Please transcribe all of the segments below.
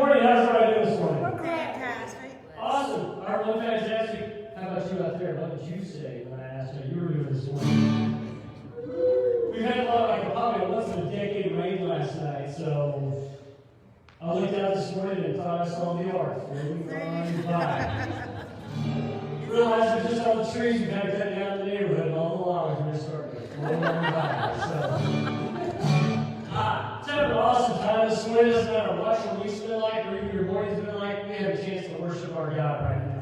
morning. How's everybody doing this morning? Fantastic. Awesome. All right, well, fantastic. How about you out there? What did you say when I asked how you were doing this morning? We've had probably a once in a decade rain last night, so I looked out this morning and thought I saw the ark floating on by. Realized it was just all the trees we kind of cut down in the neighborhood, and all the logs were just starting to float on by. So, it's having an awesome time this morning. It doesn't matter what your week's been like or even your morning's been like. We have a chance to worship our God right now.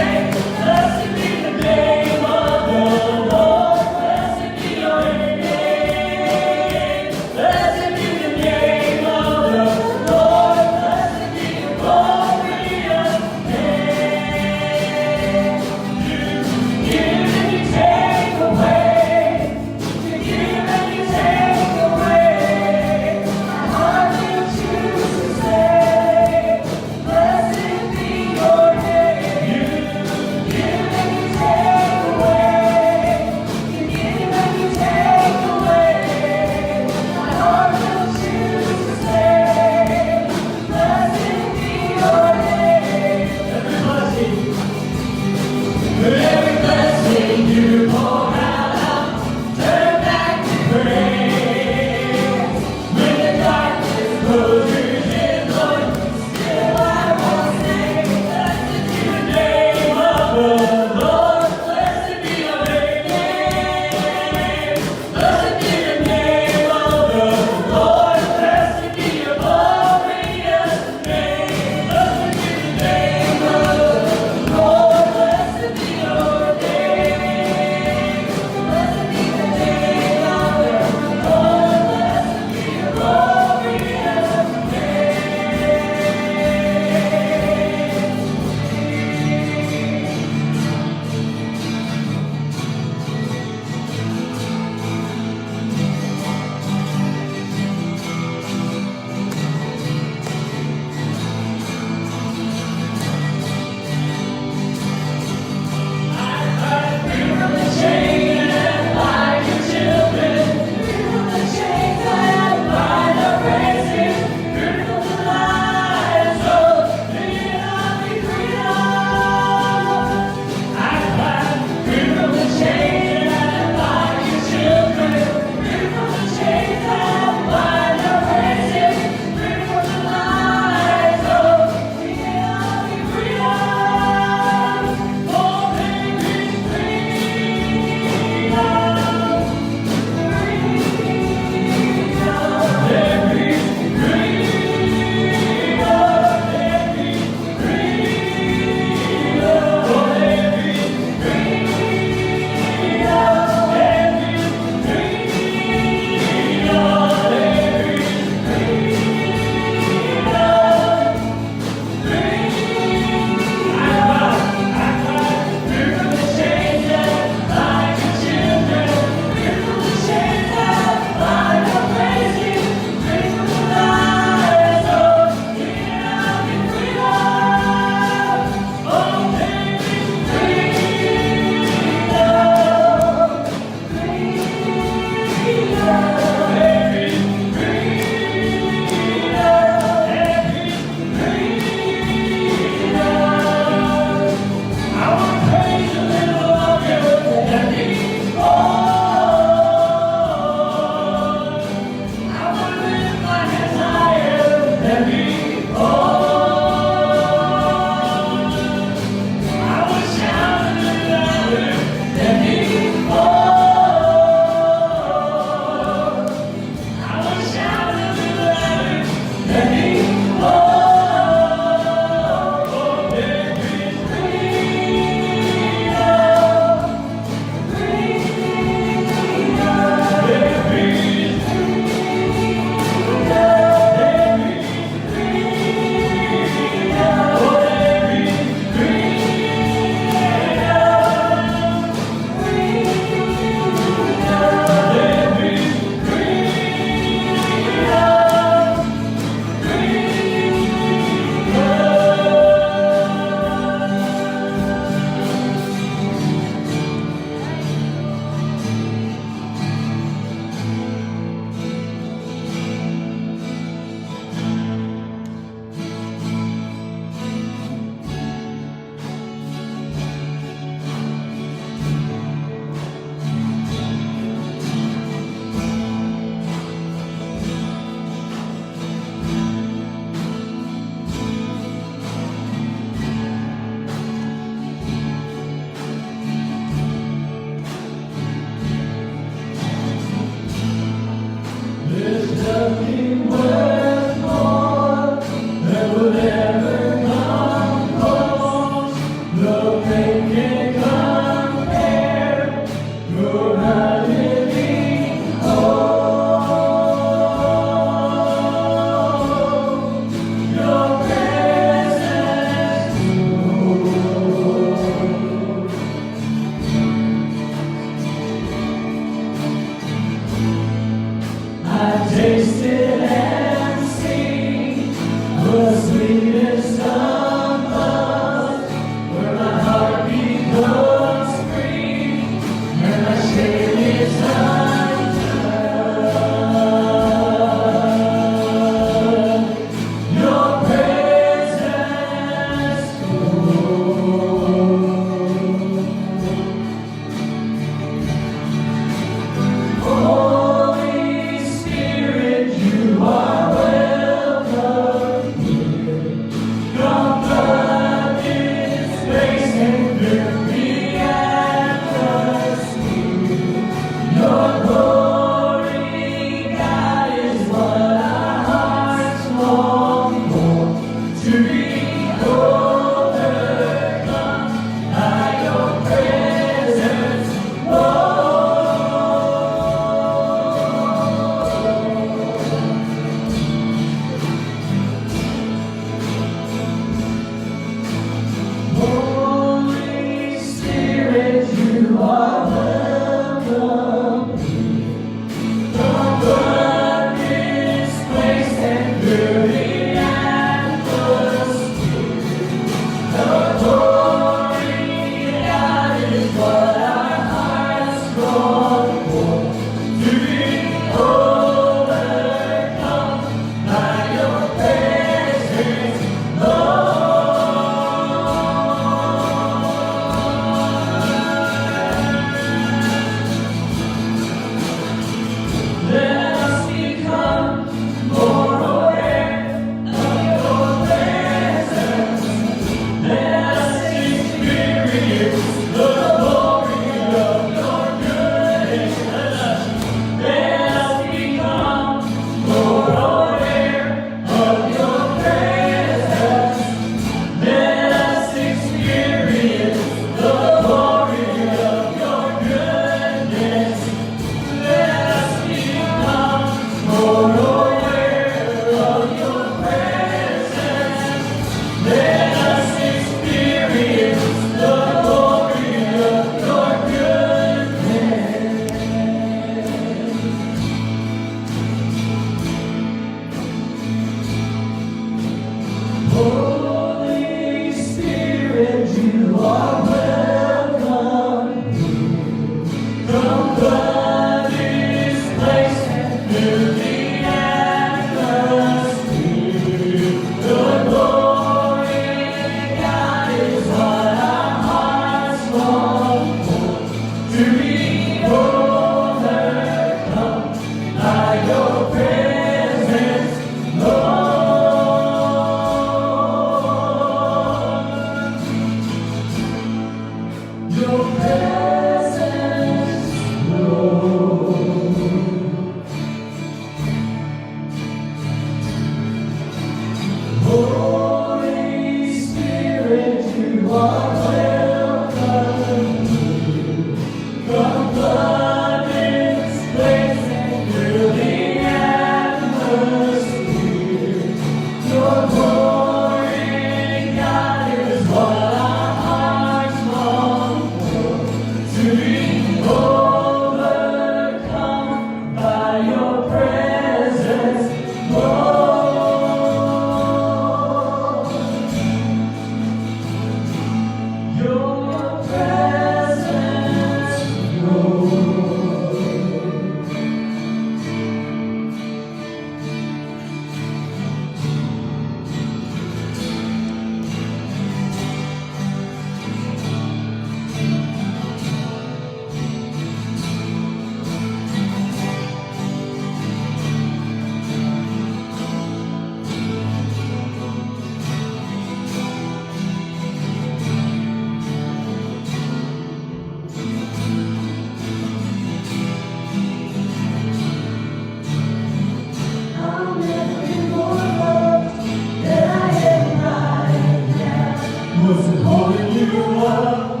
wasn't holding you up,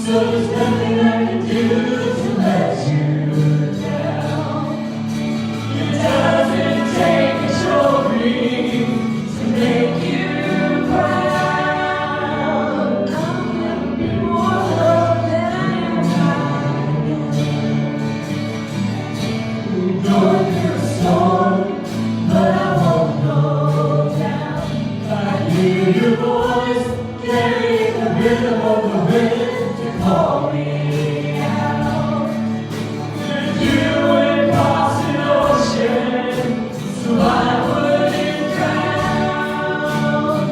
so there's nothing I can do to let you down. It doesn't take a trophy to make you proud. I'll never be more loved than I am right. Going through a storm, but I won't go down. I hear your voice carrying the rhythm of the wind to call me out. And you would cross an ocean so I wouldn't drown.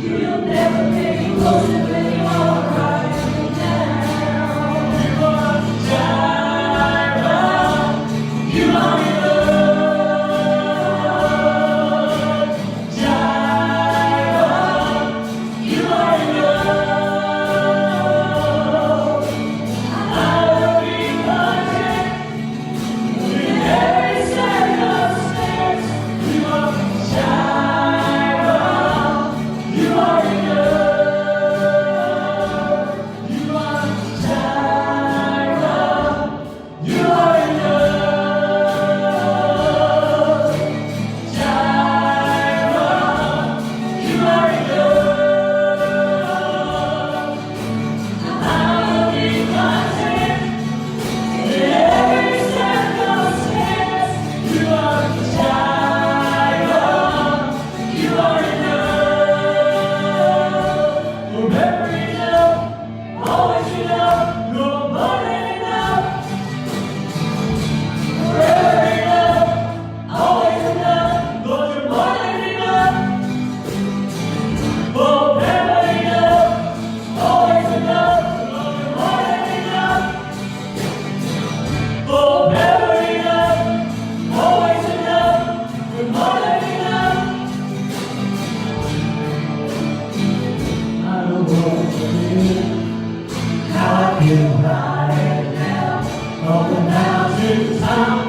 You'll never get closer than you are right now. You are Jireh. You are enough. Jireh. You are enough. I will be content in every circumstance. You are Jireh. You are enough. You are Jireh. You are enough. Jireh. You are enough. I will be content in every circumstance. You are Jireh. You are enough. Forever enough. Always enough. You're more than enough. Forever enough. Always enough. Lord, you're more than enough. Forever enough. Always enough. Lord, you're more than enough. Forever enough. Always enough. You're more than enough. I don't want to live how I feel right now. On the mountain top,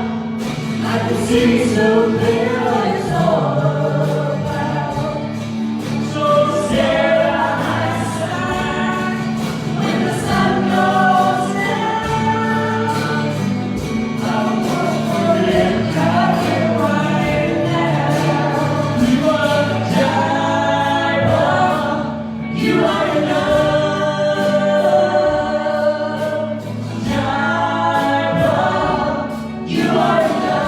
I can see so clear what it's all about. So stare at my side when the sun goes down. I won't forget how I feel right now. You are Jireh. You are enough. Jireh. You are enough.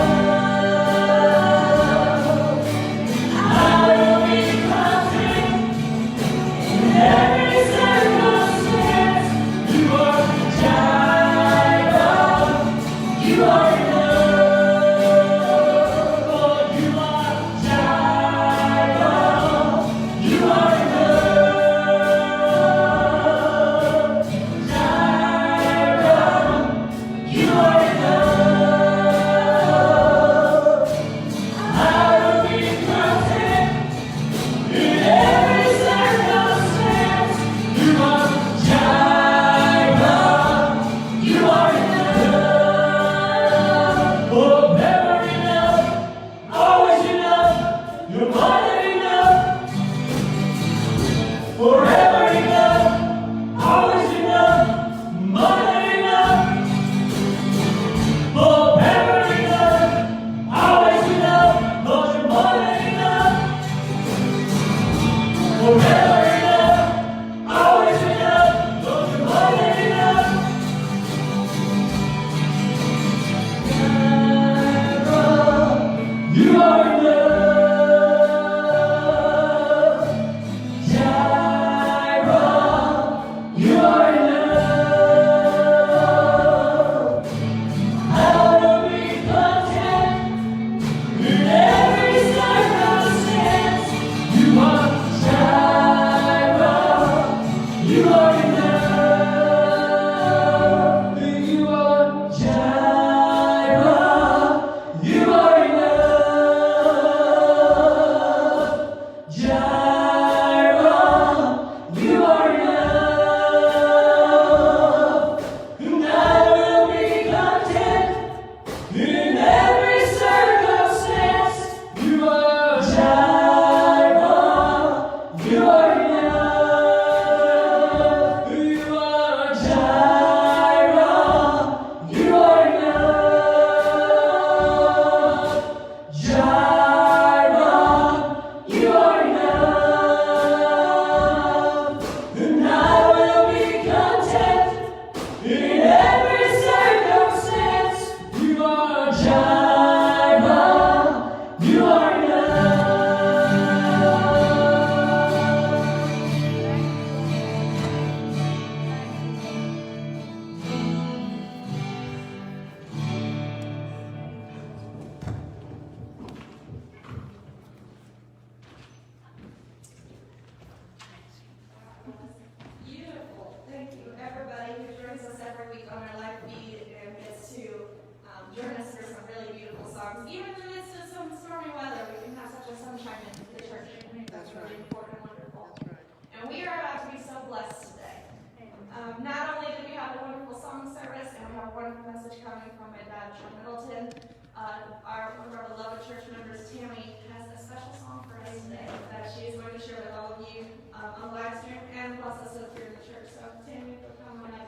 wonderful message coming from my dad from Middleton. One of our beloved church members, Tammy, has a special song for us today that she is going to share with all of you on live stream and plus us here in the church. So Tammy, for coming on,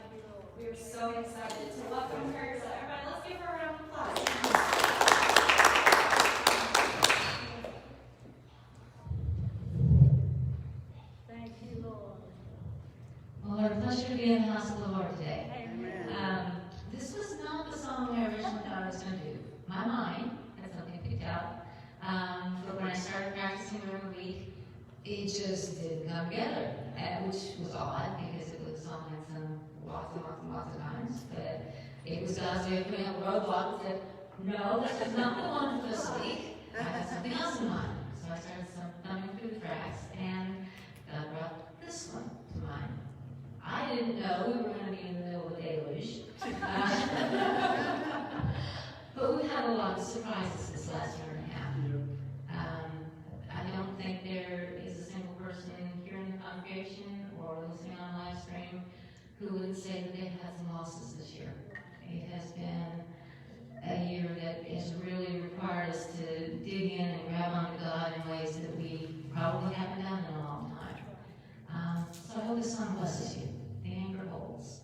we are so excited to welcome her. So everybody, let's give her a round of applause. Thank you, Lord. Well, what a pleasure to be in the house of the Lord today. Amen. This was not the song I originally thought I was going to do. My mind had something picked out. But when I started practicing during the week, it just didn't come together, which was odd because it was on some lots of times. But it was God's way of putting up a roadblock and said, no, this is not the one for this week. I had something else in mind. So I started thumbing through the tracks, and God brought this one to mind. I didn't know we were going to be in the middle of a deluge. But we've had a lot of surprises this last year and a half. I don't think there is a single person here in the congregation or listening on live stream who would say that they've had some losses this year. It has been a year that has really required us to dig in and grab onto God in ways that we probably haven't done in a long time. So I hope this song blesses you. The anchor holds.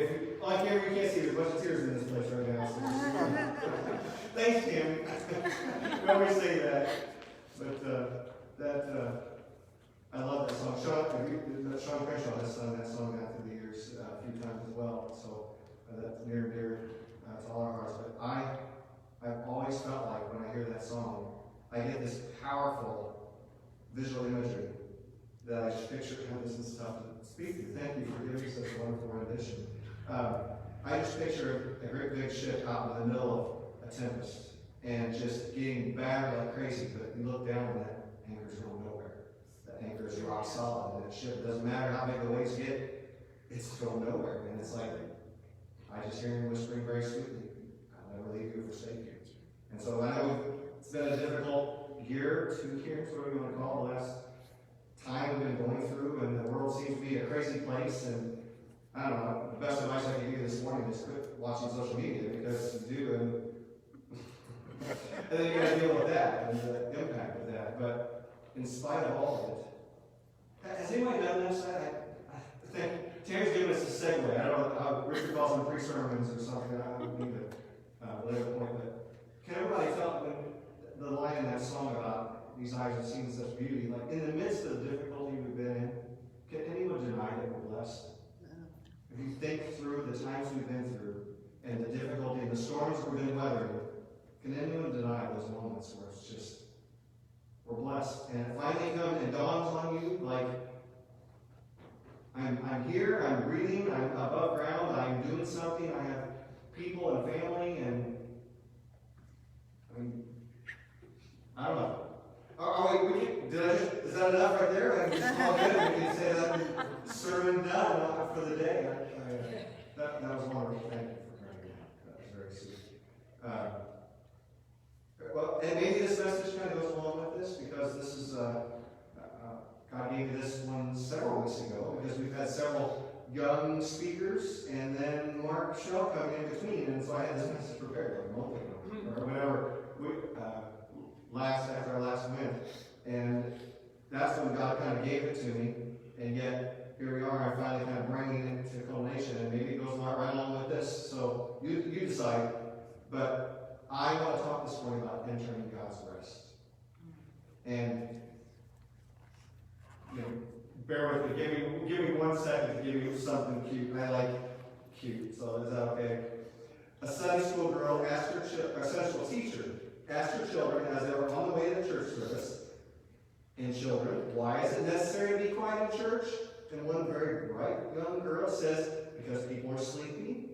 Okay, on camera you can't see, there's a bunch of tears in this place right now. So. Thanks, Tim. We always say that. But I love that song. Sean Crenshaw has sung that song down through the years a few times as well. So that's near and dear to all our hearts. But I've always felt like when I hear that song, I get this powerful visual imagery that I just picture. This is tough to speak to. Thank you for giving such a wonderful rendition. I just picture a great big ship out in the middle of a tempest and just getting battered like crazy. But you look down and that anchor's going nowhere. That anchor is rock solid. And that ship, doesn't matter how big the waves get, it's going nowhere. And it's like, I just hear him whispering very sweetly, I'll never leave you or forsake you. And so I know it's been a difficult year, 2 years, whatever you want to call it, the last time we've been going through, and the world seems to be a crazy place. And I don't know, the best advice I can give you this morning is quit watching social media, because you do, and then you got to deal with that and the impact of that. But in spite of all of it, has anybody done this? I think Terry's giving us a segue. I don't know how Richard calls them pre-sermons or something. I don't need to lay a point, but can everybody tell when the line in that song about these eyes have seen such beauty, like in the midst of the difficulty we've been in, can anyone deny that we're blessed? If you think through the times we've been through and the difficulty and the storms we've been weathering, can anyone deny those moments where it's just, we're blessed? And it finally comes and dawns on you, like, I'm here, I'm breathing, I'm above ground, I'm doing something, I have people and family, and I mean, I don't know. Is that enough right there? I can just all good. We can say that sermon done for the day. That was wonderful. Thank you for bringing that. That was very sweet. Well, and maybe this message kind of goes along with this, because this is God gave me this one several weeks ago, because we've had several young speakers, and then Mark Shell coming in between, and so I had this message prepared like a month ago, or whenever after our last win, and that's when God kind of gave it to me, and yet here we are. I'm finally kind of bringing it to culmination, and maybe it goes right along with this. So you decide, but I want to talk this morning about entering God's rest, and bear with me. Give me 1 second to give you something cute. I like cute, so is that okay? A Sunday school girl asked a Sunday school teacher asked her children as they were on the way to the church service, and children, why is it necessary to be quiet in church? And one very bright young girl says, because people are sleepy.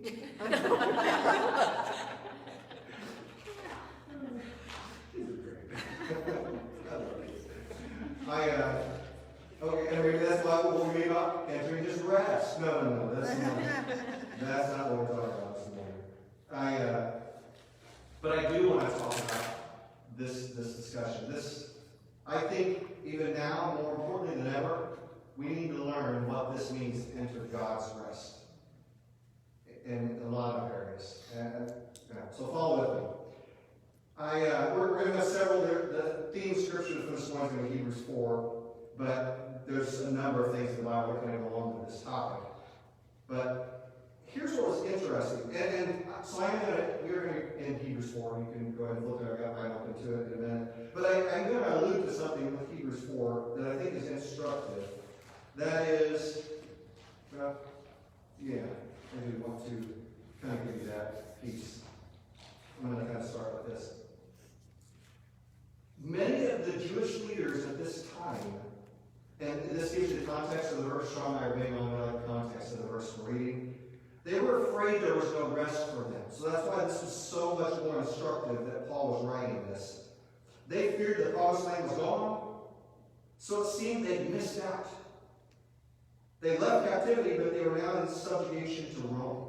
Okay, and maybe that's why we'll be about entering his rest. No, that's not what we're talking about this morning. But I do want to talk about this discussion. I think even now, more importantly than ever, we need to learn what this means to enter God's rest in a lot of areas. So follow with me. We're going to have several. The theme scripture for this morning is going to be Hebrews 4, but there's a number of things in the Bible that kind of go along with this topic. But here's what was interesting. So we're going to in Hebrews 4. You can go ahead and look it up. I'll open to it in a minute. But I'm going to allude to something with Hebrews 4 that I think is instructive. That is, I do want to kind of give you that piece. I'm going to kind of start with this. Many of the Jewish leaders at this time, and this gives you the context of the verse. Sean and I are being on the context of the verse we're reading. They were afraid there was no rest for them. So that's why this was so much more instructive that Paul was writing this. They feared the promised land was gone, so it seemed they'd missed out. They left captivity, but they were now in subjugation to Rome.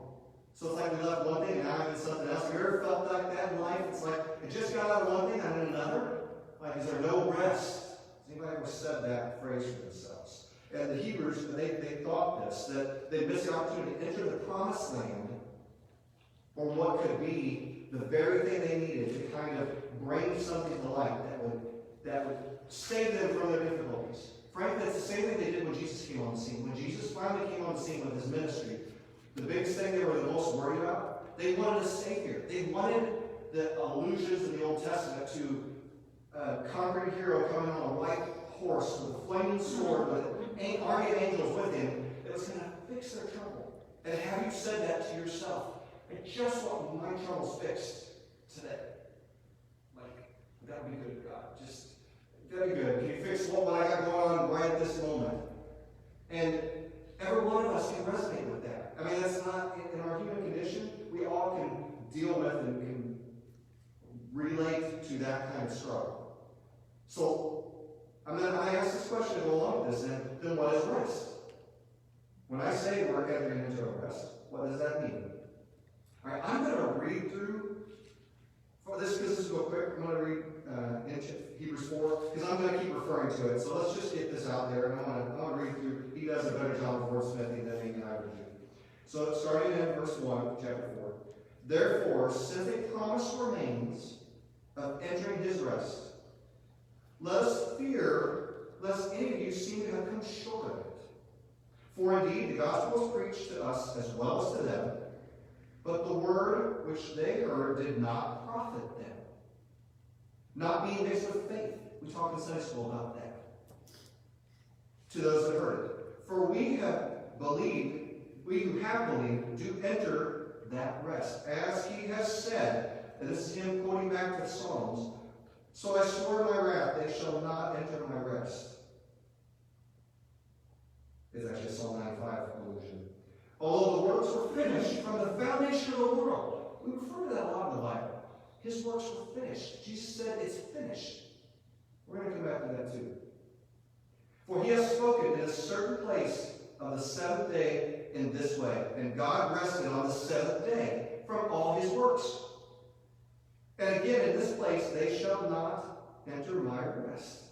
So it's like we left one thing and now I'm in something else. Have you ever felt like that in life? It's like, I just got out of one thing, I'm in another. Like, is there no rest? Has anybody ever said that phrase for themselves? And the Hebrews, they thought this, that they missed the opportunity to enter the promised land, or what could be the very thing they needed to kind of bring something to light that would save them from their difficulties. Frankly, it's the same thing they did when Jesus came on the scene. When Jesus finally came on the scene with his ministry, The biggest thing they were the most worried about, they wanted a savior. They wanted the allusions in the Old Testament to a conquering hero coming on a white horse with a flaming sword with an army of angels with him that was going to fix their trouble. And have you said that to yourself? I just want my troubles fixed today. Like, that would be good, God. Just, that'd be good. Can you fix what I got going on right at this moment? And every one of us can resonate with that. I mean, that's not, in our human condition, we all can deal with and can relate to that kind of struggle. So, I'm going to ask this question to go along with this, and then what is rest? When I say we're entering into a rest, what does that mean? All right, I'm going to read through, for this, because this is real quick, I'm going to read into Hebrews 4, because I'm going to keep referring to it. So let's just get this out there, and I want to read through. He does a better job of wordsmithing than maybe I would do. So starting in verse 1, chapter 4. Therefore, since a promise remains of entering his rest, let us fear lest any of you seem to have come short of it. For indeed, the gospel was preached to us as well as to them, but the word which they heard did not profit them, not being mixed with faith. We talked in Sunday school about that. To those that heard it. For we who have believed, do enter that rest. As he has said, and this is him quoting back to the Psalms, so I swore in my wrath, they shall not enter my rest. It's actually a Psalm 95 allusion. Although the works were finished from the foundation of the world. We refer to that a lot in the Bible. His works were finished. Jesus said it's finished. We're going to come back to that too. For he has spoken in a certain place of the seventh day in this way. And God rested on the seventh day from all his works. And again, in this place, they shall not enter my rest.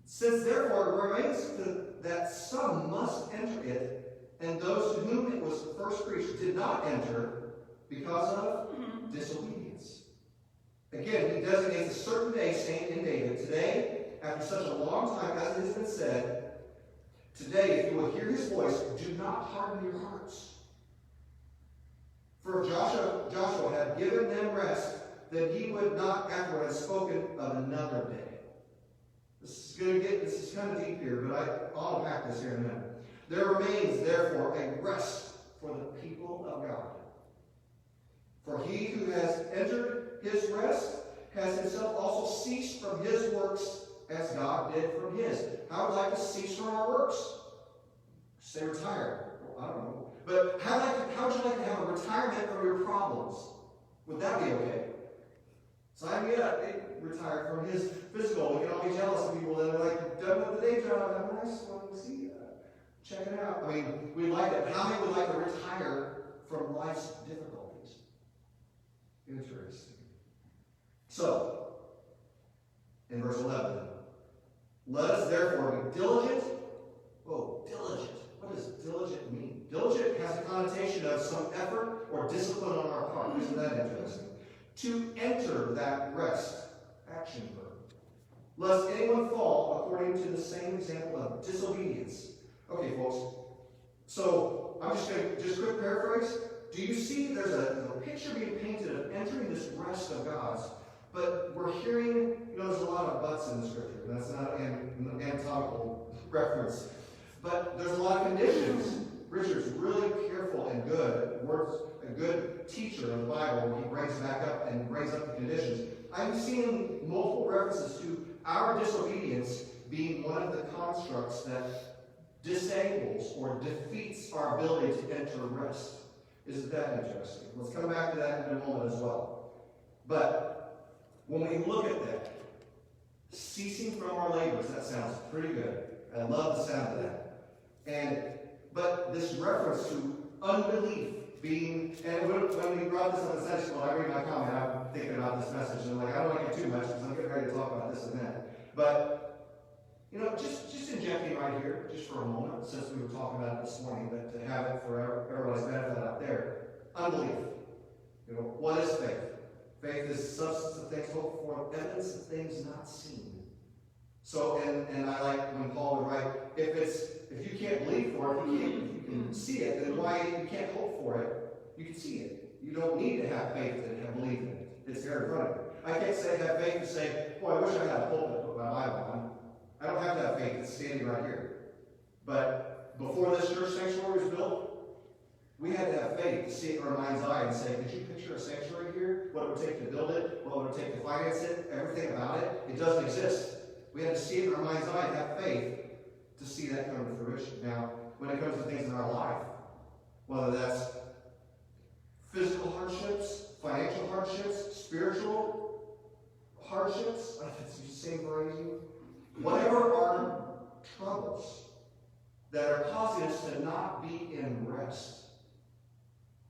Since therefore it remains that some must enter it, and those to whom it was first preached did not enter because of disobedience. Again, he designates a certain day, saying in David, today, after such a long time as it has been said, today, if you will hear his voice, do not harden your hearts. For Joshua had given them rest, that he would not afterward have spoken of another day. This is kind of deep here, but I'll unpack this here in a minute. There remains, therefore, a rest for the people of God. For he who has entered his rest has himself also ceased from his works as God did from his. How would I like to cease from our works? Say retire. Well, I don't know. But how would you like to have a retirement from your problems? Would that be okay? Sign me up. They retired from his physical. We can all be jealous of people that are like, done with the day job. Have a nice one. See, check it out. I mean, we like that. How many would like to retire from life's difficulties? Interesting. So, in verse 11, let us therefore be diligent. Whoa, diligent. What does diligent mean? Diligent has a connotation of some effort or discipline on our part. Isn't that interesting? To enter that rest, action verb. Lest anyone fall according to the same example of disobedience. Okay, folks. So, I'm just going to quick paraphrase. Do you see there's a picture being painted of entering this rest of God's, but we're hearing, there's a lot of buts in the scripture. That's not an anatomical reference. But there's a lot of conditions. Richard's really careful and good. A good teacher of the Bible when he brings back up and brings up the conditions. I'm seeing multiple references to our disobedience being one of the constructs that disables or defeats our ability to enter rest. Isn't that interesting? Let's come back to that in a moment as well. But when we look at that, ceasing from our labors, that sounds pretty good. I love the sound of that. But this reference to unbelief being, and when we brought this up in Sunday school, I read my comment, I'm thinking about this message, and I'm like, I don't want to get too much because I'm getting ready to talk about this in a minute. But, just injecting right here, just for a moment, since we were talking about it this morning, but to have it for everybody's benefit out there. Unbelief. What is faith? Faith is substance of things hoped for, evidence of things not seen. So, and I like when Paul would write, if you can't believe for it, if you can see it, then why you can't hope for it? You can see it. You don't need to have faith to have belief in it. It's there in front of you. I can't say have faith to say, boy, I wish I had a pulpit to put my Bible on. I don't have to have faith. It's standing right here. But before this church sanctuary was built, we had to have faith to see it in our mind's eye and say, could you picture a sanctuary here? What it would take to build it? What would it take to finance it? Everything about it? It doesn't exist. We had to see it in our mind's eye and have faith to see that come to fruition. Now, when it comes to things in our life, whether that's physical hardships, financial hardships, spiritual hardships, it's the same for you. Whatever our troubles that are causing us to not be in rest,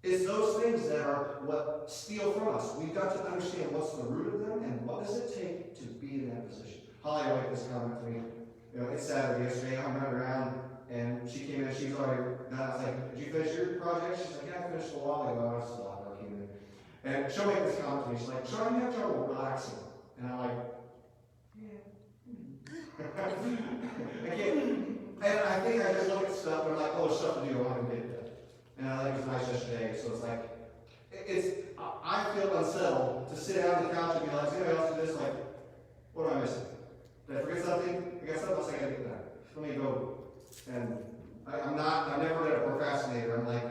it's those things that are what steal from us. We've got to understand what's the root of them and what does it take to be in that position. Holly will make this comment to me. You know, it's Saturday yesterday, I'm running around, and she came in, she's already done. I was like, did you finish your project? She's like, yeah, I finished a while ago. I was still out working. And she'll make this comment to me. She's like, Sean, you have trouble relaxing. And I'm like, yeah. I can't. And I think I just look at stuff and I'm like, oh, there's stuff to do, I want to get it done. And I think it was nice yesterday, so it's like, I feel unsettled to sit down on the couch and be like, is anybody else do this? Like, what am I missing? Did I forget something? I got something else I gotta get done. Let me go. And I'm never a procrastinator. I'm like,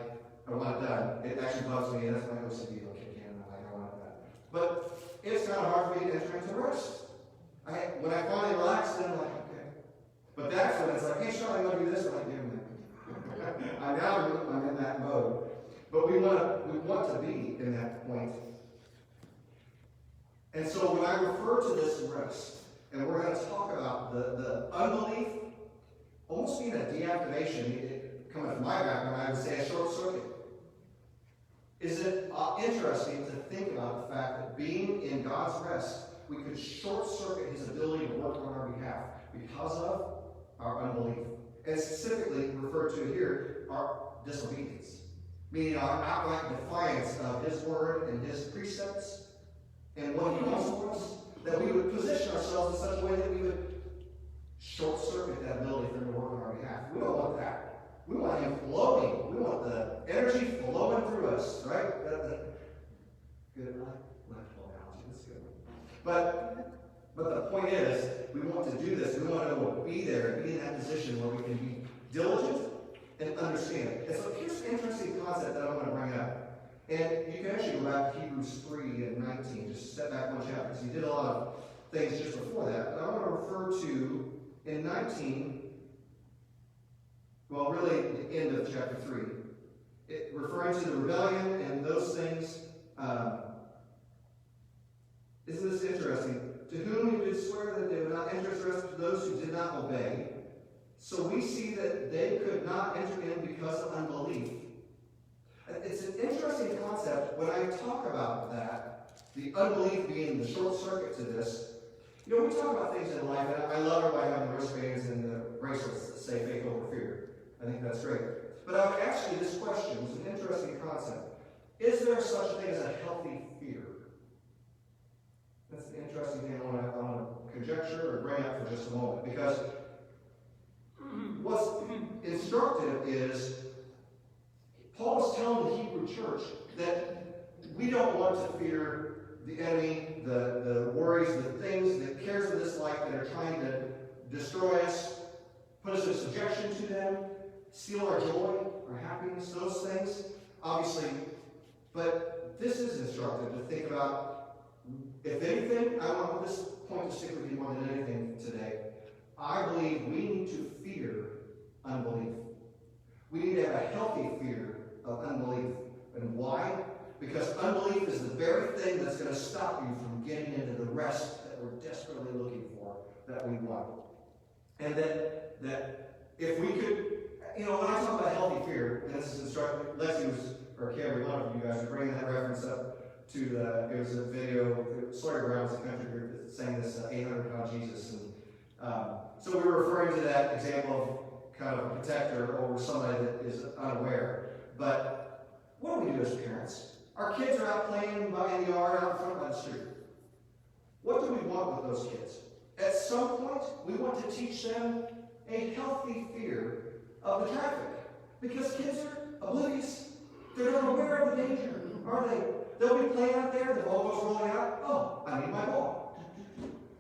I want it done. It actually bugs me, and that's my OCD will kick in. I'm like, I want it done. But it's kind of hard for me to enter into rest. When I finally relax, then I'm like, okay. But that's when it's like, hey, Sean, I'm gonna do this. I'm like, give me I'm in that mode. But we want to be in that point. And so when I refer to this rest, and we're going to talk about the unbelief almost being a deactivation, coming from my background, I would say a short circuit. Is it interesting to think about the fact that being in God's rest, we could short circuit his ability to work on our behalf because of our unbelief. And specifically referred to here, our disobedience. Meaning our outright defiance of his word and his precepts and what he wants for us. That we would position ourselves in such a way that we would short-circuit that ability for him to work on our behalf. We don't want that. We want him flowing. We want the energy flowing through us, right? Good analogy. That's good. But the point is, we want to do this. We want to be there and be in that position where we can be diligent and understand it. And so here's an interesting concept that I want to bring up. And you can actually go back to Hebrews 3 and 19, just step back one chapter, because he did a lot of things just before that. But I want to refer to, in 19, well, really the end of chapter 3, referring to the rebellion and those things. Isn't this interesting? To whom he did swear that they would not enter his rest, to those who did not obey. So we see that they could not enter in because of unbelief. It's an interesting concept when I talk about that, the unbelief being the short circuit to this. You know, we talk about things in life, and I love everybody having the wristbands and the bracelets that say faith over fear. I think that's great. But I would ask you this question. It's an interesting concept. Is there such a thing as a healthy fear? That's the interesting thing I want to conjecture or bring up for just a moment. Because what's instructive is Paul is telling the Hebrew church that we don't want to fear the enemy, the worries, the things, the cares of this life that are trying to destroy us, put us in subjection to them, steal our joy, our happiness, those things, obviously. But this is instructive to think about, if anything, I want this point to stick with you more than anything today. I believe we need to fear unbelief. We need to have a healthy fear of unbelief. And why? Because unbelief is the very thing that's going to stop you from getting into the rest that we're desperately looking for, that we want. And that if we could, you know, when I talk about healthy fear, and this is instructive, Lexi was, or Carrie, one of you guys, are bringing that reference up to it was a video, Sawyer Brown's a country group that sang this 800-pound Jesus. And so we were referring to that example of kind of a protector over somebody that is unaware. But what do we do as parents? Our kids are out playing in the yard, out in front by the street. What do we want with those kids? At some point, we want to teach them a healthy fear of the traffic. Because kids are oblivious. They're not aware of the danger, are they? They'll be playing out there, the ball goes rolling out. Oh, I need my ball.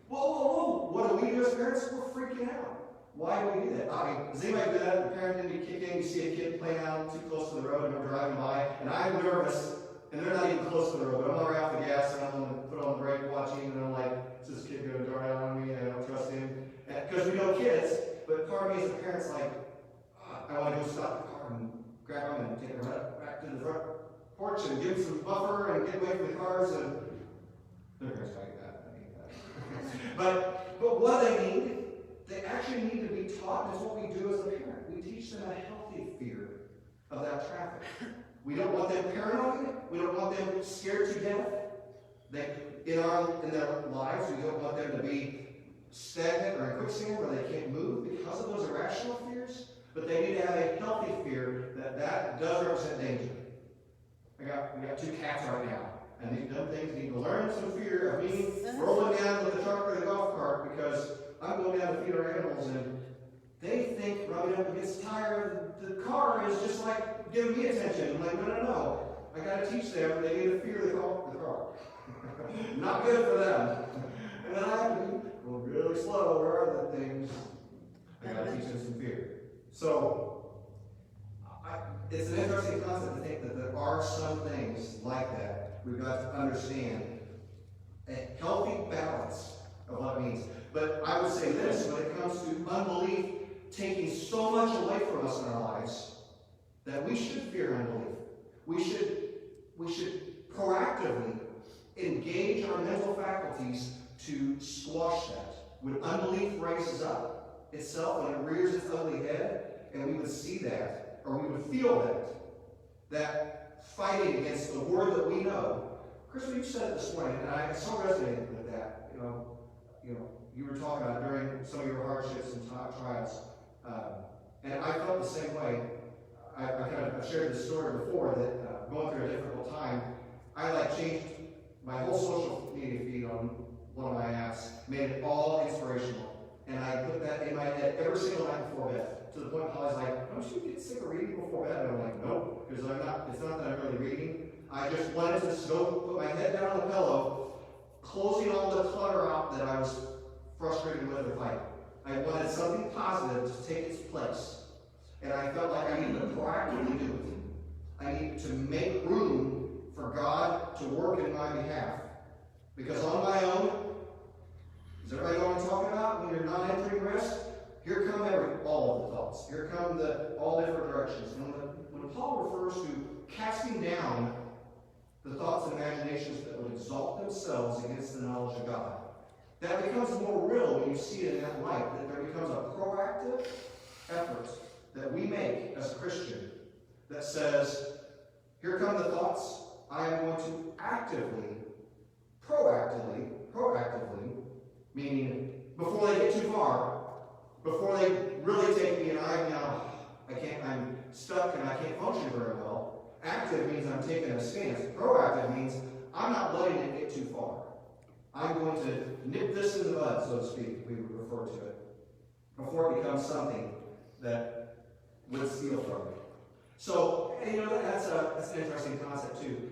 Whoa, whoa, whoa. What do we do as parents? We're freaking out. Why do we do that? I mean, does anybody do that? The parent didn't kick in, you see a kid playing out too close to the road and we're driving by, and I'm nervous, and they're not even close to the road, but I'm already off the gas, and I'm going to put on the brake watching, and I'm like, is this kid going to dart out on me? I don't trust him. Because we know kids, but part of me as a parent's like, I want to go stop the car and grab him and take him right back to the front porch and give him some buffer and get away from the cars, and the parents like that. I need that. But what they actually need to be taught, and it's what we do as a parent. We teach them a healthy fear of that traffic. We don't want them paranoid. We don't want them scared to death. In their lives, we don't want them to be stagnant or in quicksand where they can't move because of those irrational fears. But they need to have a healthy fear that does represent danger. We got two cats right now, and these dumb things need to learn some fear of me rolling down with the truck or the golf cart because I'm going down to feed our animals, and they think rubbing up against the tire of the car is just like giving me attention. I'm like, no. I got to teach them they need to fear the car. Not good for them. And then I have to go really slow. Where are the things? I got to teach them some fear. So, it's an interesting concept to think that there are some things like that we've got to understand. A healthy balance of what it means. But I would say this, when it comes to unbelief taking so much away from us in our lives, that we should fear unbelief. We should proactively engage our mental faculties to squash that. When unbelief rises up itself, when it rears its ugly head, and we would see that, or we would feel that fighting against the word that we know. Chris, you said it this morning, and I so resonated with that. You were talking about during some of your hardships and trials, and I felt the same way. I've shared this story before that going through a difficult time, I changed my whole social media feed on one of my apps, made it all inspirational, and I put that in my head every single night before bed. To the point Holly's like, don't you get sick of reading before bed? And I'm like, nope, because it's not that I'm really reading. I just wanted to go put my head down on the pillow, closing all the clutter out that I was frustrated with or fighting. I wanted something positive to take its place. And I felt like I needed to proactively do it. I needed to make room for God to work in my behalf. Because on my own, is everybody know what I'm talking about? When you're not entering rest, here come all of the thoughts. Here come all different directions. And when Paul refers to casting down the thoughts and imaginations that would exalt themselves against the knowledge of God, that becomes more real when you see it in that light, that there becomes a proactive effort that we make as a Christian that says, here come the thoughts. I am going to proactively, meaning before they get too far, before they really take me and I'm stuck and I can't function very well. Active means I'm taking a stance. Proactive means I'm not letting it get too far. I'm going to nip this in the bud, so to speak, we would refer to it, before it becomes something that would steal from me. So, that's an interesting concept too.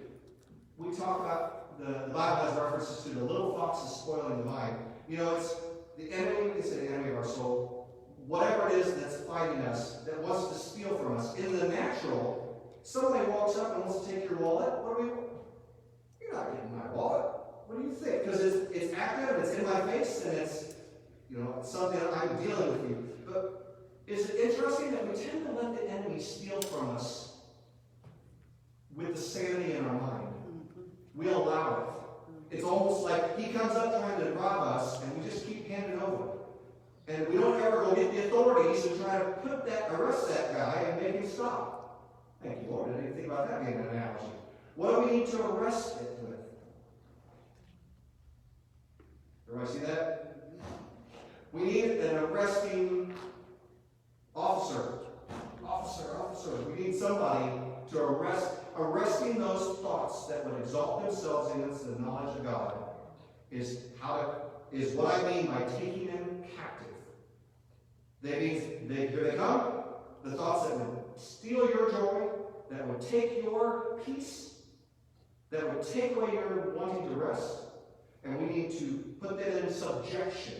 We talk about, the Bible has references to the little foxes spoiling the vine. It's the enemy, it's the enemy of our soul. Whatever it is that's fighting us, that wants to steal from us. In the natural, somebody walks up and wants to take your wallet. You're not getting my wallet. What do you think? Because it's active, it's in my face, and it's something that I'm dealing with you. But is it interesting that we tend to let the enemy steal from us with the sanity in our mind? We allow it. It's almost like he comes up trying to rob us, and we just keep handing over. And we don't ever go get the authorities and try to arrest that guy and make him stop. Thank you, Lord. I didn't think about that being an analogy. What do we need to arrest it with? Everybody see that? We need an arresting officer. Officer. We need somebody to arresting those thoughts that would exalt themselves against the knowledge of God is how is what I mean by taking them captive. That means here they come, the thoughts that would steal your joy, that would take your peace, that would take away your wanting to rest. And we need to put them in subjection.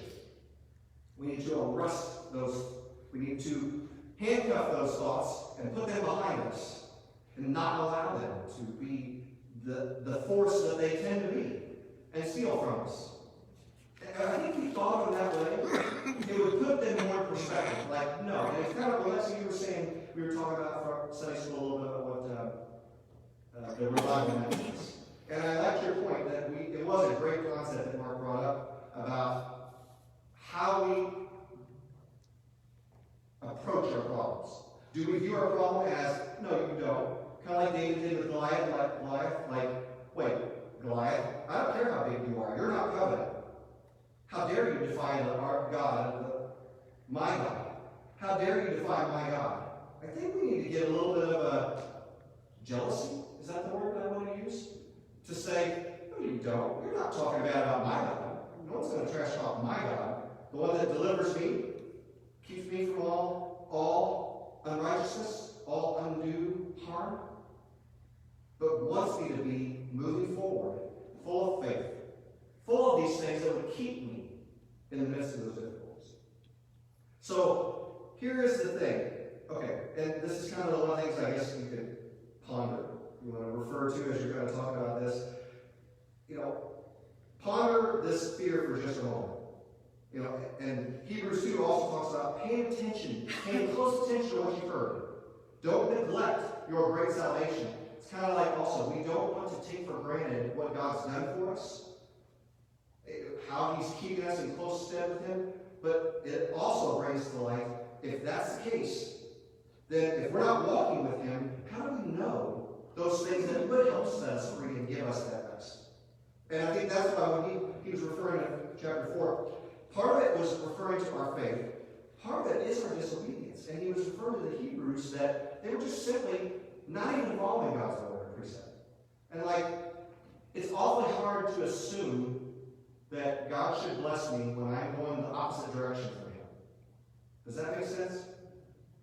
We need to arrest those. We need to handcuff those thoughts and put them behind us and not allow them to be the force that they tend to be and steal from us. And I think if you thought of them that way, it would put them more in perspective. Like, no. And it's kind of what you were saying, we were talking about for Sunday school a little bit about what the revival means. And I liked your point that it was a great concept that Mark brought up about how we approach our problems. Do we view our problem as, no, you don't? Kind of like David did with Goliath, wait, Goliath, I don't care how big you are, you're not covenant. How dare you defy our God, my God? How dare you defy my God? I think we need to get a little bit of a jealousy. Is that the word I want to use? To say, no, you don't. You're not talking bad about my God. No one's going to trash talk my God. The one that delivers me, keeps me from all unrighteousness, all undue harm, but wants me to be moving forward, full of faith, full of these things that would keep me in the midst of those difficulties. So here is the thing. Okay, and this is kind of one of the things I guess you could ponder. You want to refer to as you're going to talk about this. Ponder this fear for just a moment. And Hebrews 2 also talks about paying attention, paying close attention to what you've heard. Don't neglect your great salvation. It's kind of like also, we don't want to take for granted what God's done for us, how he's keeping us in close step with him, but it also brings to light, if that's the case, then if we're not walking with him, how do we know those things that would help set us free and give us that rest? And I think that's why when he was referring to chapter 4, part of it was referring to our faith. Part of it is our disobedience. And he was referring to the Hebrews that they were just simply not even following God's order and precept. And it's awfully hard to assume that God should bless me when I'm going the opposite direction from him. Does that make sense?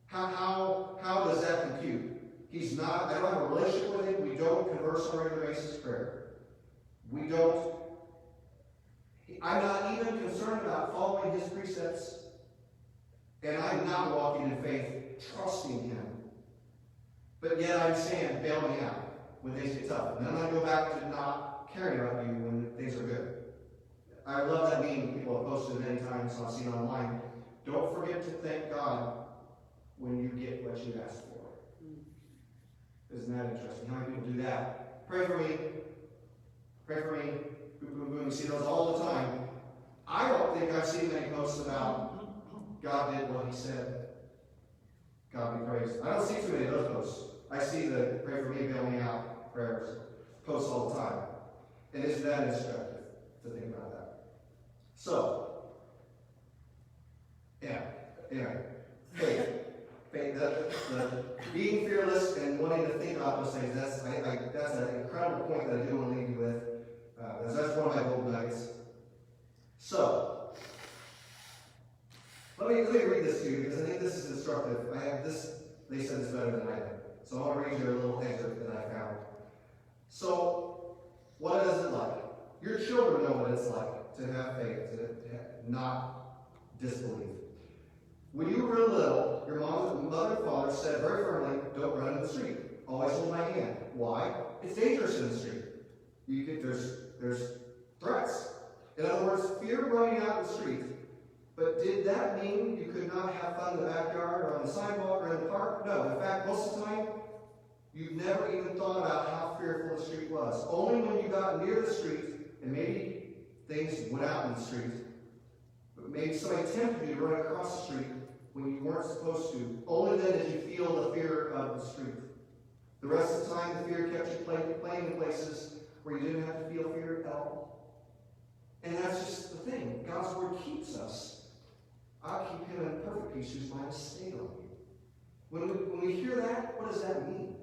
How does that compute? I don't have a relationship with him. We don't converse on a regular basis prayer. I'm not even concerned about following his precepts. And I'm not walking in faith, trusting him. But yet I'm saying, bail me out when things get tough. And then I go back to not caring about you when things are good. I love that meme people have posted many times, so I've seen online. Don't forget to thank God when you get what you asked for. Isn't that interesting? How many people do that? Pray for me. Pray for me. Boom, boom, boom. You see those all the time. I don't think I've seen many posts about God did what he said. God be praised. I don't see too many of those posts. I see the pray for me, bail me out prayers posts all the time. And isn't that instructive to think about that? So, yeah, anyway, faith. The being fearless and wanting to think about those things, that's an incredible point that I do want to leave you with. That's one of my gold nuggets. So, let me read this to you because I think this is instructive. I have this, they said this better than I did. So I want to read you a little excerpt that I found. So, what is it like? Your children know what it's like to have faith, to not disbelieve. When you were little, your mother and father said very firmly, don't run in the street. Always hold my hand. Why? It's dangerous in the street. There's threats. In other words, fear running out in the street. But did that mean you could not have fun in the backyard or on the sidewalk or in the park? No. In fact, most of the time, you've never even thought about how fearful the street was. Only when you got near the street, and maybe things went out in the street, but maybe somebody tempted you to run across the street when you weren't supposed to. Only then did you feel the fear of the street. The rest of the time, the fear kept you playing in places where you didn't have to feel fear at all. And that's just the thing. God's word keeps us. I'll keep him in perfect peace whose mind is stayed on you. When we hear that, what does that mean?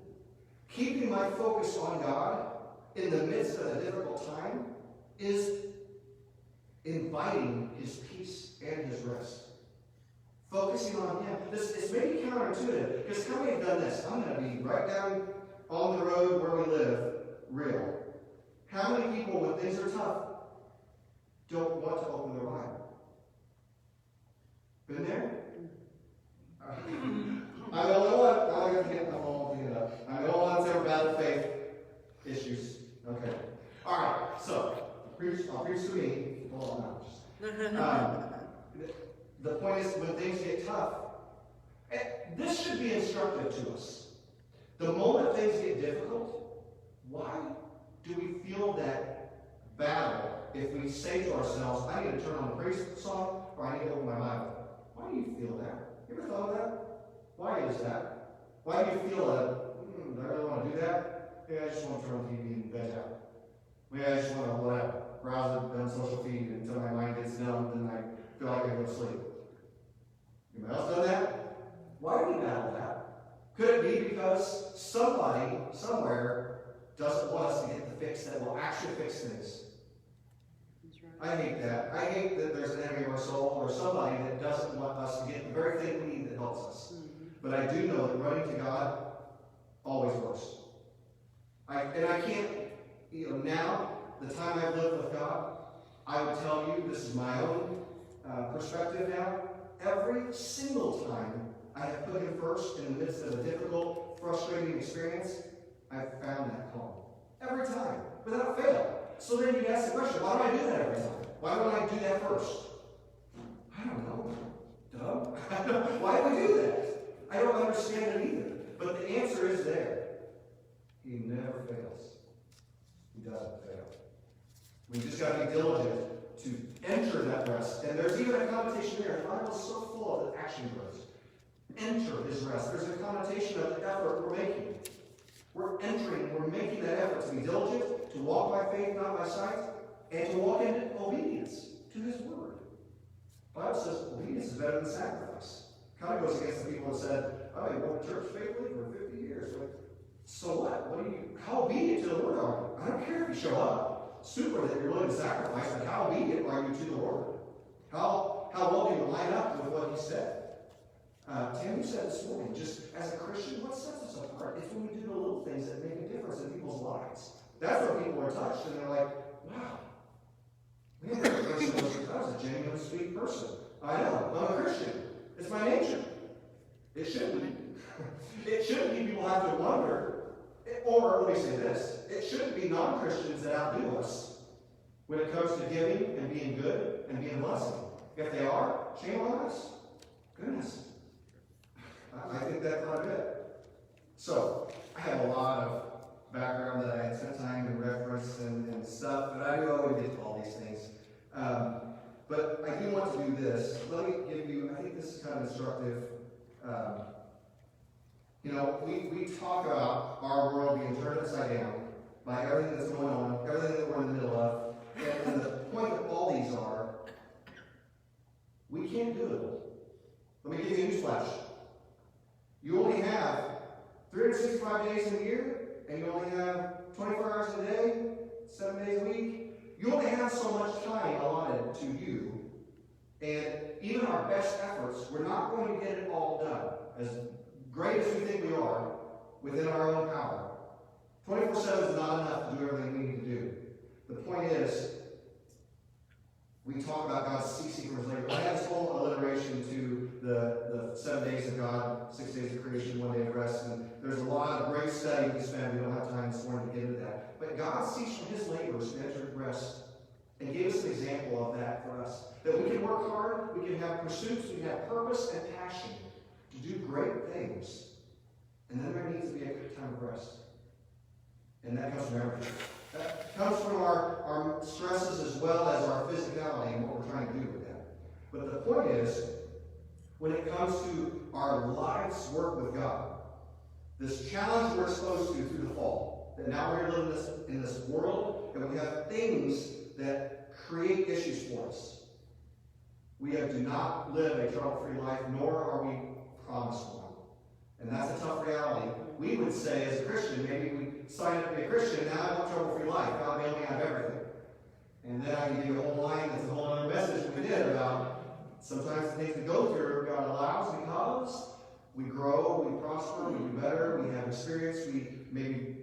Keeping my focus on God in the midst of a difficult time is inviting his peace and his rest. Focusing on him. This may be counterintuitive, because how many have done this? I'm going to be right down on the road where we live, real. How many people, when things are tough, don't want to open their Bible? Been there? I'm the only one. I'm all getting it up. I'm the only one that's ever battled faith issues. Okay. All right. So, I'll preach to me. Hold on now. The point is, when things get tough, this should be instructive to us. The moment things get difficult, why do we feel that battle if we say to ourselves, I need to turn on the praise song or I need to open my Bible? Why do you feel that? You ever thought of that? Why is that? Why do you feel that, do I really want to do that? Yeah, I just want to turn on TV and veg out. Maybe I just want to, whatever, browse it on social feed until my mind gets numb and I feel like I go to sleep. Anybody else done that? Why do we battle that? Could it be because somebody, somewhere, doesn't want us to get the fix that will actually fix things? I hate that. I hate that there's an enemy of our soul or somebody that doesn't want us to get the very thing we need that helps us. But I do know that running to God always works. I can't, now, the time I've lived with God, I would tell you, this is my own perspective now, every single time I have put him first in the midst of a difficult, frustrating experience, I've found that calm. Every time, without fail. So then you ask the question, why do I do that every time? Why don't I do that first? I don't know. Dumb. Why do we do that? I don't understand it either. But the answer is there. He never fails. He doesn't fail. We just got to be diligent to enter that rest. And there's even a connotation there. The Bible is so full of the action verbs. Enter his rest. There's a connotation of the effort we're making. We're entering, we're making that effort to be diligent, to walk by faith, not by sight, and to walk in obedience to his word. The Bible says obedience is better than sacrifice. Kind of goes against the people that said, oh, you went to church faithfully for 50 years. Like, so what? How obedient to the word are you? I don't care if you show up. Super that you're willing to sacrifice, but how obedient are you to the word? How well do you line up with what he said? Tammy said this morning, just as a Christian, what sets us apart? It's when we do the little things that make a difference in people's lives. That's where people are touched, and they're like, wow, man, that person was a genuine, sweet person. I know, I'm a Christian. It's my nature. It shouldn't be. It shouldn't be people have to wonder, or let me say this, it shouldn't be non-Christians that outdo us when it comes to giving and being good and being a blessing. If they are, shame on us. Goodness. I think that quite a bit. So, I have a lot of background that I had spent time to reference and stuff, but I do always get to all these things. But I do want to do this. Let me give you, I think this is kind of instructive. We talk about our world being turned upside down by everything that's going on, everything that we're in the middle of. And the point of all these are, we can't do it. Let me give you a newsflash. You only have 365 days in a year, and you only have 24 hours a day, 7 days a week. You only have so much time allotted to you. And even our best efforts, we're not going to get it all done. As great as we think we are, within our own power. 24/7 is not enough to do everything we need to do. The point is, we talk about God ceasing from his labor. I have this whole alliteration to the 7 days of God, 6 days of creation, 1 day of rest. And there's a lot of great study we spend. We don't have time this morning to get into that. But God ceased from his labors and entered rest and gave us an example of that for us. That we can work hard, we can have pursuits, we can have purpose and passion to do great things. And then there needs to be a good time of rest. And that comes from everything. That comes from our stresses as well as our physicality and what we're trying to do with that. But the point is, when it comes to our life's work with God, this challenge we're exposed to through the fall, that now we're living in this world, and we have things that create issues for us. We do not live a trouble-free life, nor are we promised one. And that's a tough reality. We would say, as a Christian, maybe we sign up to be a Christian, now I want trouble-free life. God bailed me out of everything. And then I can give you a whole line that's a whole other did about sometimes the things we go through, God allows because we grow, we prosper, we do better, we have experience, we maybe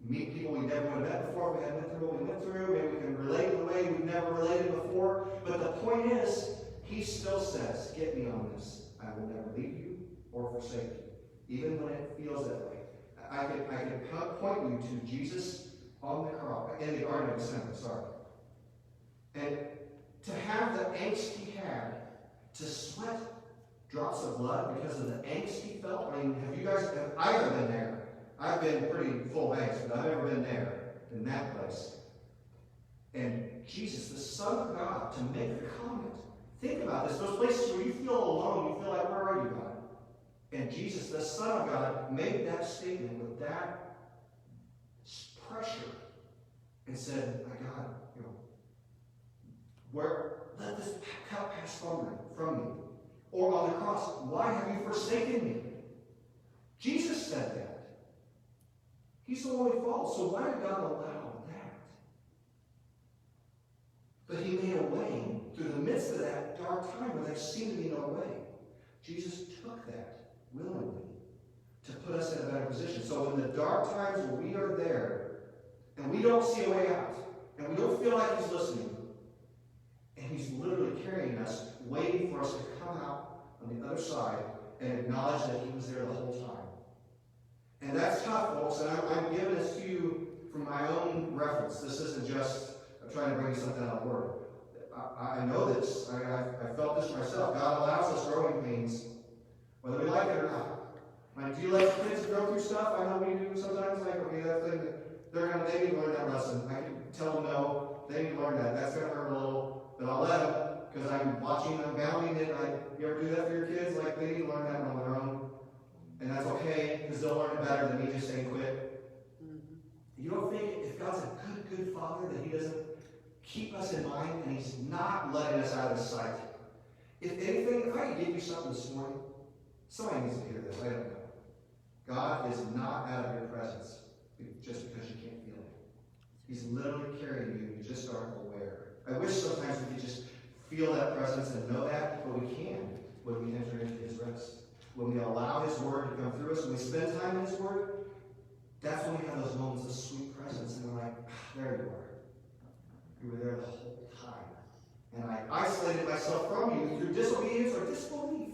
meet people we never would have met before, we haven't been through what we went through, maybe we can relate in a way we've never related before. But the point is, he still says, get me on this. I will never leave you or forsake you, even when it feels that way. I can point you to Jesus on the cross, in the Garden of Gethsemane, sorry. And to have the angst he had, to sweat drops of blood because of the angst he felt. I mean, I've ever been there. I've been pretty full of angst, but I've never been there, in that place. And Jesus, the Son of God, to make the comment. Think about this. Those places where you feel alone, you feel like, where are you, God? And Jesus, the Son of God, made that statement with that pressure and said, my God, let this cup pass from me. Or on the cross, why have you forsaken me? Jesus said that. He's the one we follow. So why did God allow that? But he made a way through the midst of that dark time where there seemed to be no way. Jesus took that willingly to put us in a better position. So in the dark times where we are there and we don't see a way out and we don't feel like he's listening, and he's literally carrying us, waiting for us to come out on the other side and acknowledge that he was there the whole time. And that's tough, folks, and I'm giving this to you from my own reference. This isn't just I'm trying to bring you something out of the Word. I know this. I felt this myself. God allows us growing pains, whether we like it or not. Like, do you let kids go through stuff? I know we do sometimes. Like, okay, that thing, they need to learn that lesson. I can tell them no. They need to learn that. That's going to hurt a little, but I'll let them because I'm watching them, bounding it. You ever do that for your kids? Like, they need to learn that on their own. And that's okay, because they'll learn it better than me just saying quit. You don't think if God's a good father that he doesn't keep us in mind and he's not letting us out of his sight? If anything, if I could give you something this morning, somebody needs to hear this, I don't know. God is not out of your presence just because you can't feel it. He's literally carrying you, you just aren't aware. I wish sometimes we could just feel that presence and know that, but we can when we enter into his rest. When we allow his word to come through us, when we spend time in his word, that's when we have those moments of sweet presence, and we're like, there you are. You were there the whole time. And I isolated myself from you through disobedience or disbelief.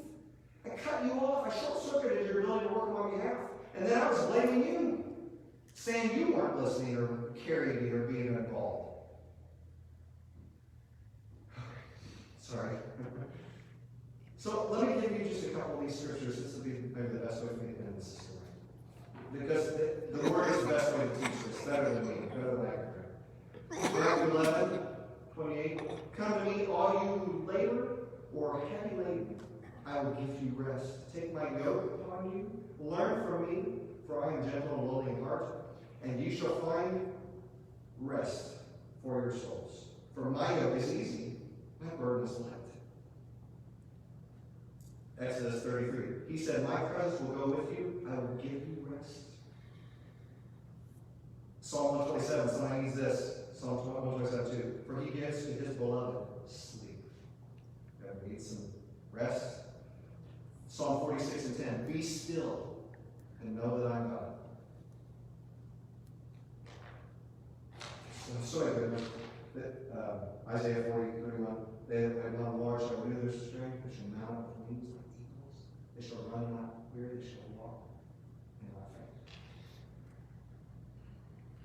I cut you off. I short-circuited your ability to work on my behalf. And then I was blaming you, saying you weren't listening or carrying me or being involved. Sorry. So let me give you just a couple of these scriptures. This will be maybe the best way for me to end this story. Because the word is the best way to teach this. Better than me. Better than I can. Matthew 11:28. Come to me, all you who labor or are heavy laden. I will give you rest. Take my yoke upon you. Learn from me, for I am gentle and lowly in heart, and you shall find rest for your souls. For my yoke is easy, my burden is light. Exodus 33. He said, my presence will go with you. I will give you rest. Psalm 127. Somebody needs this. Psalm 127 too. For he gives to his beloved sleep. Gotta need some rest. Psalm 46:10. Be still and know that I'm God. So good. Isaiah 40:31. They that have gone large shall renew their strength. They shall mount up with wings like eagles. They shall run and not weary. They shall walk and not faint.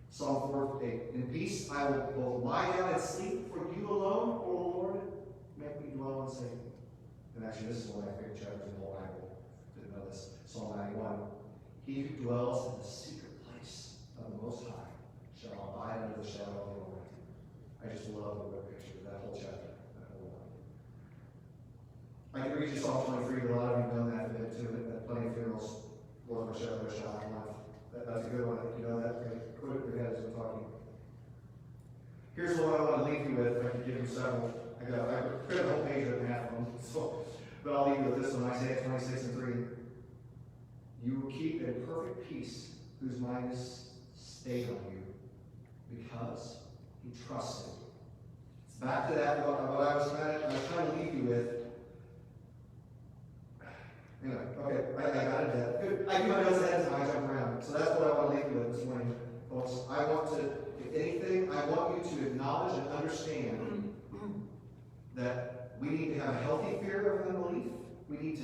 Psalm 4:8. In peace I will both lie down and sleep, for you alone, O Lord, make me dwell in safety. And actually, this is one of my favorite chapters in the whole Bible. Didn't know this. Psalm 91. He who dwells in the secret place of the Most High shall abide under the shadow of the Almighty. I just love the word picture of that whole chapter. I can read you Psalm 23, but a lot of you know that bit too. At plenty of funerals, Lord, my shepherd shall I want. That's a good one. I think you know that. Put it in your head as we're talking. Here's the one I want to leave you with. If I could give you several. I put a whole page and a half of them. But I'll leave you with this one. Isaiah 26:3. You will keep in perfect peace whose mind is stayed on you, because he trusts in you. back to that, what I was trying to leave you with. Anyway, okay, I got it dead. Good. I do my notes ahead of time, I jump around. So that's what I want to leave you with this morning, folks. I want to, if anything, I want you to acknowledge and understand that we need to have a healthy fear of unbelief. We need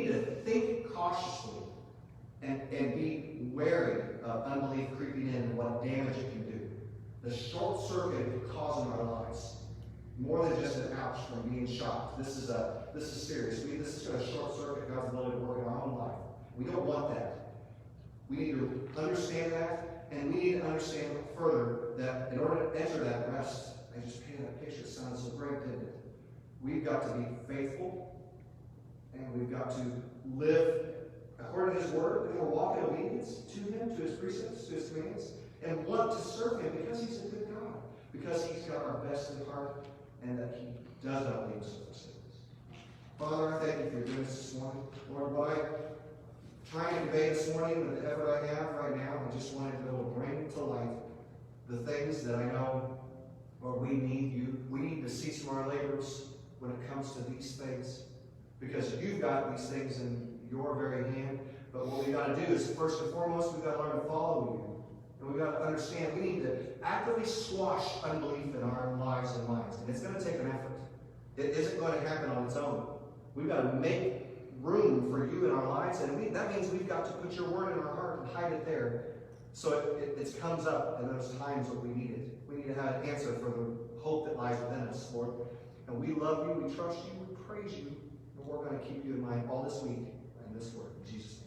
to think cautiously and be wary of unbelief creeping in and what damage it can do. The short circuit it can cause in our lives. More than just an ouch from being shocked. This is serious. This is going to short circuit God's ability to work in our own life. We don't want that. We need to understand that, and we need to understand further that in order to enter that rest, I just painted that picture. It sounded so great, didn't it? We've got to be faithful, and we've got to live according to His Word, and we'll walk in obedience to Him, to His precepts, to His commands, and want to serve Him because He's a good God, because He's got our best at heart, and that He does not leave us with sins. Father, I thank you for your goodness this morning. Lord, what I'm trying to convey this morning, with the effort I have right now, I just wanted to be able to bring to life the things that I know, Lord, we need you. We need to cease from our labors when it comes to these things, because you've got these things in your very hand. But what we've got to do is, first and foremost, we've got to learn to follow you. And we've got to understand we need to actively squash unbelief in our lives and minds. And it's going to take an effort. It isn't going to happen on its own. We've got to make room for you in our lives, and that means we've got to put your word in our heart and hide it there so it comes up in those times when we need it. We need to have an answer for the hope that lies within us, Lord. And we love you, we trust you, we praise you, and we're going to keep you in mind all this week and this word. In Jesus' name.